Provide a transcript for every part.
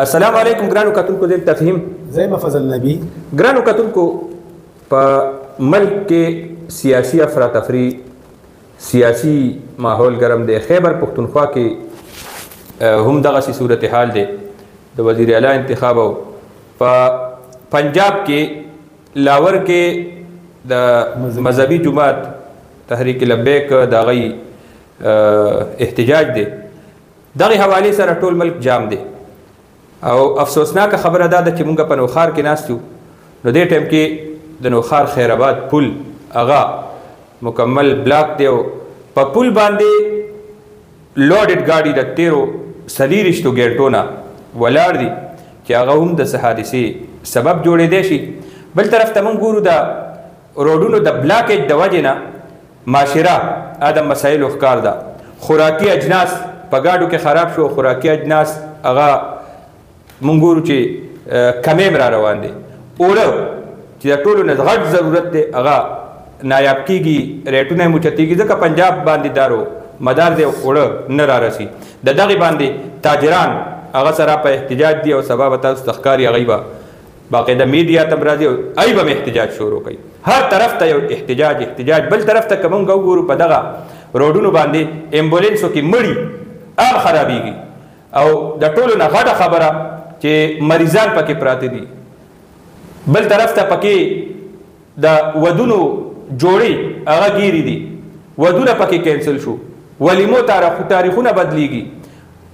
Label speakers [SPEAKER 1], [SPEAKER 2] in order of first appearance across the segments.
[SPEAKER 1] السلام علیکم ګرانو کتونکو د تفهیم
[SPEAKER 2] زیم فضل نبی.
[SPEAKER 1] ګرانو کتونکو په ملک کې سیاسي افراتفری سیاسي ماحول ګرم دی. خیبر پختونخوا کې هم دغسې صورتحال دی. د وزیر اعلی انتخاب او په پنجاب کې لاور کې د مذهبي جماعت تحریک لبیک د هغوی احتجاج دی. دغې حوالې سره ټول ملک جام دی او افسوسناکه خبره دا ده چې مونږ په نوخار کې ناست یو نو دې ټایم کې د نوخار خیرآباد پل هغه مکمل بلاک دی او په پل باندې لوډډ ګاډي د 13 ګنټو نه ولاړ دي چې هغه هم د څه حادثې سبب جوړېدی شي. بل طرف ته مونږ ګورو د روډونو د بلاکیج د وجې نه معاشره د مسایلو ښکار ده. خوراکي اجناس په ګاډو کې خراب شو. خوراکي اجناس هغه مونږ ګورو چې کمیم را روان دی. اوړه چې د ټولو نه غټ ضرورت دی هغه نایاب کېږي، ریټونه یې موچتېږي ځکه پنجاب باندې دارو مدار دی اوړه نه را رسي. د دغې باندې تاجران هغه سره په احتجاج دي او سبا به تاسو ته ښکاري هغوی به باقاعده میډیا ته راځي او هغوی به احتجاج شروع کوي. هر طرف ته یو احتجاج. بل طرف ته که مونږ وګورو په دغه روډونو باندې ایمبولینسو کې مړي عام خرابېږي او د ټولو نه غټه خبره چې مریضان پکې پراته دي. بل طرف ته پکې د ودونو جوړې هغه ګیري دي، ودونه پکې کینسل شو، ولیمو تاریخونه بدلیږي.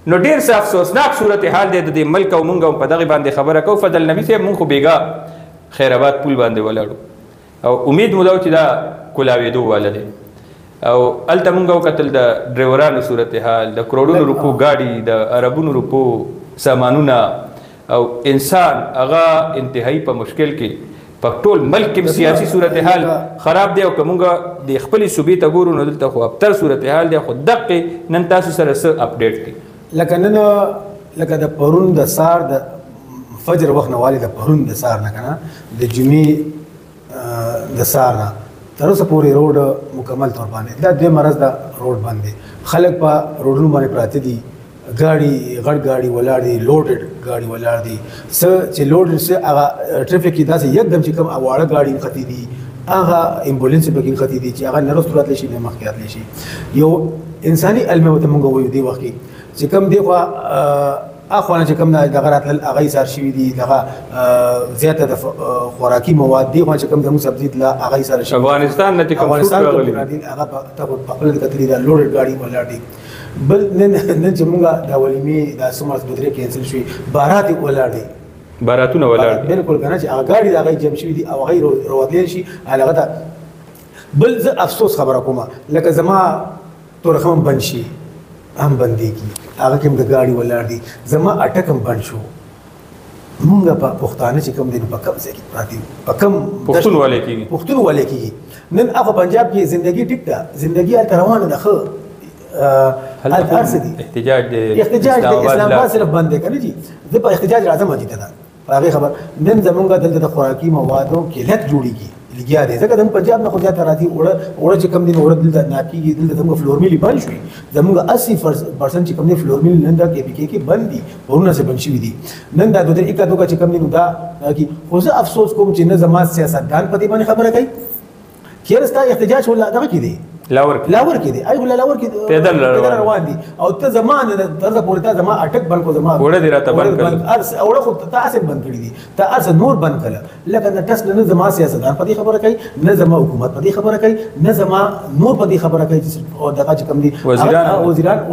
[SPEAKER 1] نو ډېر څه افسوسناک صورتحال دی د دې ملک او مونږ هم په دغې باندې خبره کوو. فضل نبي صاحب مونږ خو بېګا خیرآباد پل باندې ولاړو او امید مو دا و چې دا کولاوېدو واله دی او هلته مونږ وکتل د ډریورانو صورتحال، د کروڑونو روپو ګاډي، د اربونو روپو سامانونه او انسان هغه انتهایی په مشکل کې په ټول ملک کې سیاسي صورتحال خراب دی. او که مونږ د خپلې صوبې ته ګورو نو دلته خو ابتر صورتحال دی. خو دقې نن تاسو سره څه اپډیټ دی؟
[SPEAKER 2] لکه نن لکه د پرون د سهار د فجر وخت نه والې د پرون د سهار نه که نه د جمعې د سهار نه تر اوسه پورې روډ مکمل طور باندې دا 2 مرض د روډ باندې خلک په روډونو باندې پراته دي. ګاډي غټ ګاډي ولاړ دي، لوډډ ګاډي ولاړ دي. څه چې لوډډ څه هغه ټریفک کې داسې یکدم چې کوم واړه ګاډي نښتي دي هغه امبولینس پکې نښتي دي چې هغه نه رسته راتلی شي نه مخکې راتلی شي. یو انساني علمه ورته مونږ وایو دې وخت کې چې کوم دی خوا اخوانه چې کوم دغه راتلل هغه ایثار شوي دي، دغه زیاته د خوراکي مواد دي خوا چې کوم زموږ سبزي تله هغه ایثار شوي.
[SPEAKER 1] افغانستان نه چې کوم فروټ
[SPEAKER 2] راغلي هغه په خپله کتلي دا لوډډ ګاډي ولاړ دي. بل نن چې مونږ د ولیمې د څومره بدرې کینسل شوي، بارات یې ولاړ دي،
[SPEAKER 1] باراتونه ولاړ دي
[SPEAKER 2] بالکل که نه چې هغه ګاډي د هغوی جمع شوي دي او هغوی روتلی شي هغه ته. بل زه افسوس خبره کومه لکه زما تورخم هم بند شي هم بندېږي هغه کې هم د ګاډي ولاړ دي. زما اټک هم بند شو. مونږ په پښتانه چې کوم دی په کوم ځای کې پراته یو په کوم
[SPEAKER 1] پښتون والې کېږي.
[SPEAKER 2] نن هغه پنجاب کې زندګي ټیک ده، زندګي هلته روانه ده ښه هلته هر څه دي.
[SPEAKER 1] احتجاج
[SPEAKER 2] د اسلام آباد صرف بند دی که نه جي. زه په احتجاج راځم اجي ته ده په هغې خبر. نن زمونږ دلته د خوراکي موادو قلت جوړېږي لګیا دی ځکه زموږ پنجاب نه خو زیاته راځي. اوړه چې کوم دي نو اوړه دلته ناپېږي. دلته زموږ فلور میلې بند شوي. زموږ 80% چې کوم دی فلور میل نن دا KPK کې بند دي، پرونه چې بند شوي دي. نن دا 2 چې کوم دی نو دا خو زه افسوس کوم چې نه زما سیاستدان په دې باندې خبره کوي. چېرې ستا احتجاج خو دغه کې دی لاور کې دی، ایغه لاور کې پیدل روان دي او ته زمانه درته پورې ته زما اٹک بند کو زما
[SPEAKER 1] وړه دی راته بند کړل
[SPEAKER 2] ارس اوړه خو تاسو بند کړی دي، ته ارس نور بند کړل. لکه نه تاسو نه زما سیاستدان په دې خبره کوي، نه زما حکومت په دې خبره کوي، نه زما نور په دې خبره کوي چې دغه چې کوم دي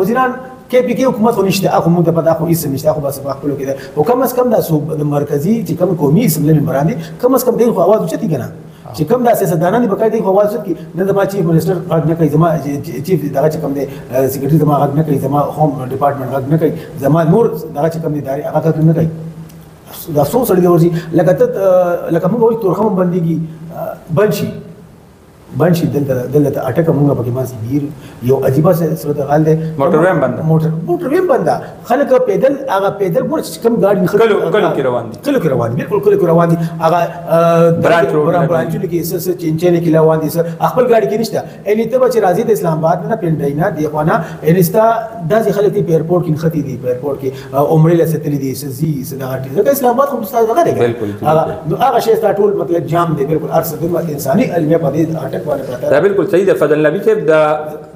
[SPEAKER 2] وزیران KPK حکومت خو نشته. اخو موږ په دغه اسم نشته، خو بس په خپل کې ده. او کم از کم د مرکزی چې کوم قومي اسمبلی ممبران دي کم از کم دغه आवाज اوچتي کنه چې کوم د سیاستدانان دي بقای دغه आवाज وکړي. نه زما چیف منسٹر غږ نه کوي، زما چیف دغه چې کوم دی سیکریټری زما غږ نه کوي، زما ہوم ډپارټمنټ غږ نه کوي، زما نور دغه چې کوم دی ادارې هغه غږ نه کوي. دا څو سړي دی ورځي لکه موږ وایو تورخم بندېږي بند شي بند شي دلته اټکه مونږ پکې ماس بیر یو عجیبه صورت حال دی
[SPEAKER 1] موټر ویم بند
[SPEAKER 2] موټر ویم بند خلک پیدل هغه پیدل ګور چې کم ګاډي
[SPEAKER 1] کلو کې روان دي
[SPEAKER 2] بالکل کلو کې روان دي هغه برانچ کې سس چنچنه کې روان دي خپل ګاډي کې نشته ان ته به چې راځي د اسلام آباد نه پینډاینا دی خو نه انستا داسې خلک دی په ایرپورټ کې ختی دي په ایرپورټ کې عمره لستلې دي سزي صداقت دي اسلام آباد خو مستعد غره دی هغه شی ټول مطلب جام دی بالکل ارسه د انساني علمي په دې
[SPEAKER 1] دا بالکل صحیح ده فضل نبی صاحب دا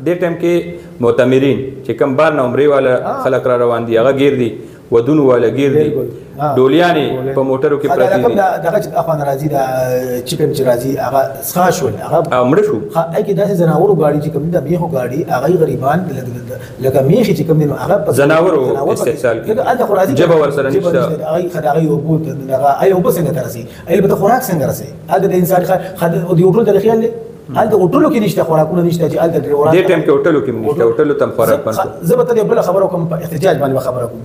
[SPEAKER 1] دې ټایم کې معتمرین چې کوم بار نه عمرې والا خلک را روان دي هغه غیر دي ودونو والا غیر دي ډولیانې په موټرو کې پراته دي
[SPEAKER 2] دغه چې افغان راځي دا چیپم چې راځي هغه ښه شول هغه
[SPEAKER 1] مړ شو
[SPEAKER 2] هغه کې داسې زناورو غاړي چې کوم د میخو غاړي هغه غریبان لکه میخي چې کوم دي هغه
[SPEAKER 1] زناورو استحصال
[SPEAKER 2] کوي جبه ورسره نشته هغه خدای یو بوت هغه ایو بس څنګه ترسي البته خوراک څنګه رسي هغه د انسان خدای دی وټول د خیال هلته هوټلو کې نشته خوراکونه نشته چې هلته ډریوران
[SPEAKER 1] دې ټایم کې هوټلو کې نشته هوټلو تم خوراک پنځه
[SPEAKER 2] زه به ته بل خبرو کوم په احتجاج باندې خبره کوم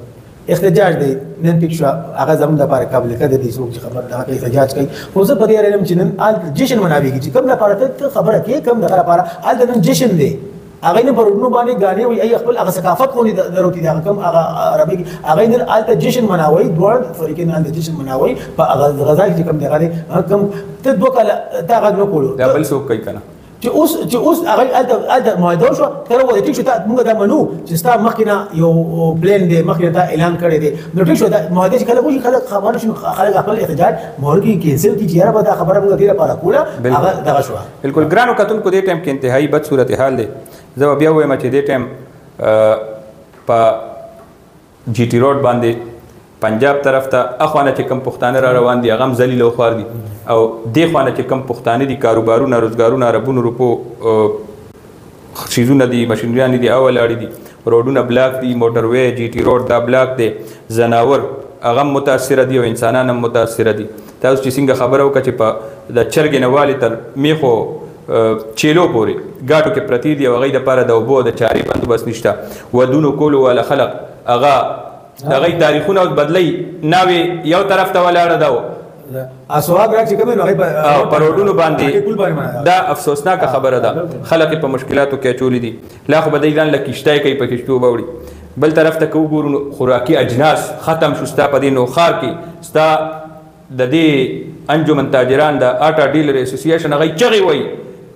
[SPEAKER 2] احتجاج دی نن پک شو هغه زموږ لپاره قابل قدر دي څوک چې خبر دا احتجاج کوي خو زه په دې اړه چې نن جشن مناويږي چې کوم لپاره ته خبره کې کوم لپاره هلته نن جشن دی هغه نه پرونو باندې غانې وي ای خپل هغه ثقافت خو نه ضروري دي کوم هغه عربي هغه نه الته جشن مناوي دوه فريقين الته جشن مناوي په غزا کې کوم دی هغه کوم ته دوه کله دا غږ نه کولو
[SPEAKER 1] دا بل څوک کوي کنه
[SPEAKER 2] چې اوس هغه الته معاهده شو تر وو ټیک شو ته موږ دا منو چې ستا مخکنه یو پلان دی مخکنه دا اعلان کړی دی نو ټیک شو دا معاهده چې کله وشي خلک خبر شي خلک خپل احتجاج مور کې کینسل کی چیرې به دا خبره موږ ډیره پاره کوله هغه دغه شو
[SPEAKER 1] بالکل ګرانو کتون کو دې ټایم کې انتهایی بد صورتحال دی زه بیا وایم چې دې ټایم په جی ټی روډ باندې پنجاب طرف ته اخوانه چې کم پښتانه را روان دي هغه ذلیل او خوار دي او دې خوانه چې کم پښتانه دي کاروبارونه روزګارونه عربونو روپو شیزونه دي ماشینریان دي اول اړي دي روډونه بلاک دي موټر وی جی ټی روډ دا بلاک دي زناور هغه متاثر دي او انسانان هم متاثر دي تاسو چې څنګه خبرو کچې په د چرګ نوالی تر میخو چیلو پورې ګاټو کې پرتی دي او غي د پاره د وبو د چاري بندوبست نشته ودونو کولو ولا خلق هغه دغه تاریخونه بدلی ناوي یو طرف ته ولاړه دا
[SPEAKER 2] اسواب را چې کوم نو
[SPEAKER 1] په پروډونو باندې دا افسوسناک خبره ده خلک په مشکلاتو کې چولې دي لا خو بدایلان لکشتای کوي په کشتو باوړي بل طرف ته وګورو خوراکي اجناس ختم شوستا په دې نوخار کې ستا د دې انجمن تاجران د آټا ډیلر اسوسییشن هغه چغي وای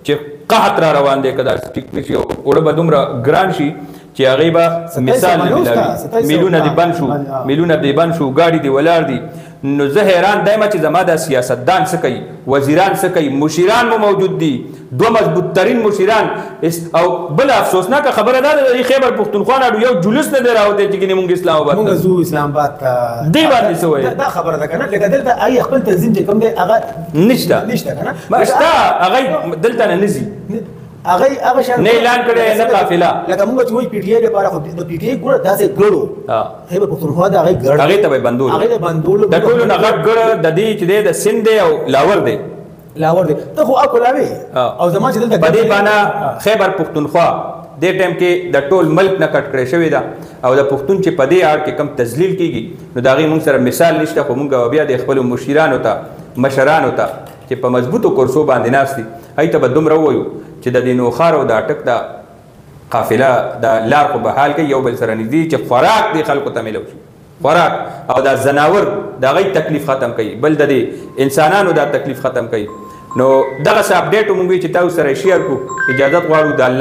[SPEAKER 1] چې قحط را روان دي کدا ټیک نشي اوړه بدومره ګران شي چې هغه به مثال ملاوي میلونه دی بن شو ګاډي دی ولاړ دي نو زه حیران دایم چې زما د سیاستدان څه کوي وزیران څه کوي مشیران مو موجود دي دو مضبوط ترین مشیران او بل افسوسناک خبره ده د خیبر پختونخوا نه یو جلوس نه دی راوته چې موږ اسلام آباد
[SPEAKER 2] موږ زو اسلام آباد ته
[SPEAKER 1] دی باندې څه وایي
[SPEAKER 2] دا خبره ده کنه لکه دلته ای خپل تنظیم چې کوم دی هغه
[SPEAKER 1] نشته کنه ماشتا هغه دلته نه نزي
[SPEAKER 2] هغه شان
[SPEAKER 1] نه اعلان کړي نه قافله
[SPEAKER 2] لکه موږ چې وایي پی ټی آی لپاره خو د پی ټی آی ګور داسې ګړو هغه پختونخوا دا هغه
[SPEAKER 1] ته بندول د ټولو نه غټ ګړ د دې چې د سند او لاور دی
[SPEAKER 2] ته خو اکولاوي او زما چې دلته
[SPEAKER 1] بدی باندې خیبر پختونخوا د ټیم کې د ټول ملک نه کټ کړی شوی دا او د پښتون چې په دې اړه کې کم تذلیل کیږي نو دا غي موږ سره مثال نشته خو موږ بیا د خپل مشیرانو ته مشرانو ته چې په مضبوطو کورسو باندې ناشتي هي ته بدوم راوایو چې د دینو خار او د اٹک دا قافله د لار په بحال کې یو بل سره نږدې چې خوراک دی خلکو ته ملو شي خوراک او د زناور د غي تکلیف ختم کړي بل د انسانانو د تکلیف ختم کړي نو دغه څه اپډیټ مونږ چې تاسو سره شیر کو اجازه غواړو د الله